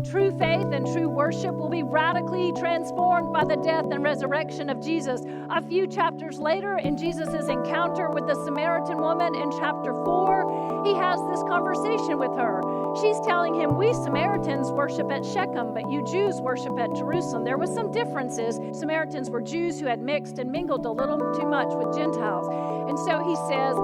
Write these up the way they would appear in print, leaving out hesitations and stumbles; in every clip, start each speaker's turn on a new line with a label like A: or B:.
A: True faith and true worship will be radically transformed by the death and resurrection of Jesus. A few chapters later, in Jesus' encounter with the Samaritan woman in chapter 4, he has this conversation with her. She's telling him, we Samaritans worship at Shechem, but you Jews worship at Jerusalem. There was some differences. Samaritans were Jews who had mixed and mingled a little too much with Gentiles. And so he says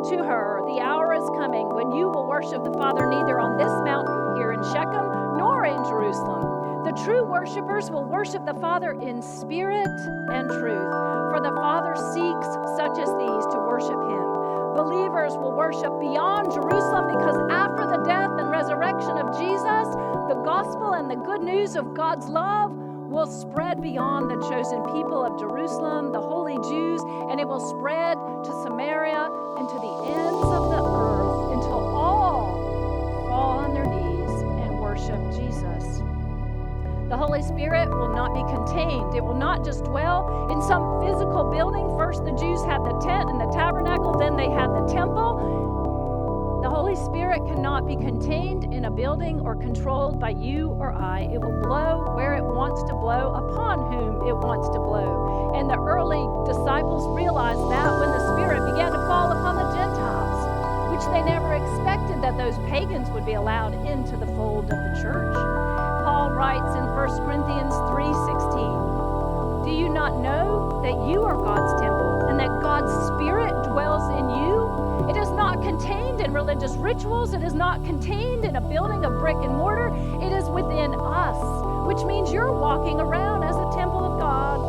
A: to her, the hour is coming when you will worship the Father neither on this mountain here in Shechem nor in Jerusalem. The true worshipers will worship the Father in spirit and truth, for the Father seeks such as these to worship him. Believers will worship beyond Jerusalem because after the death and resurrection of Jesus, the gospel and the good news of God's love will spread beyond the chosen people of Jerusalem, the holy Jews, and it will spread to Samaria and to the ends of the earth until all fall on their knees and worship Jesus. The Holy Spirit will not be contained. It will not just dwell in some physical building. First, the Jews had the tent and the tabernacle, then they had the temple. The Holy Spirit cannot be contained in a building or controlled by you or I. It will blow where it wants to blow, upon whom it wants to blow. And the early disciples realized that when the Spirit began to fall upon the Gentiles, which they never expected that those pagans would be allowed into the fold of the church. Paul writes in 1 Corinthians 3:16, do you not know that you are God's temple and that God's Spirit dwells in you? It is not contained in religious rituals. It is not contained in a building of brick and mortar. It is within us, which means you're walking around as a temple of God.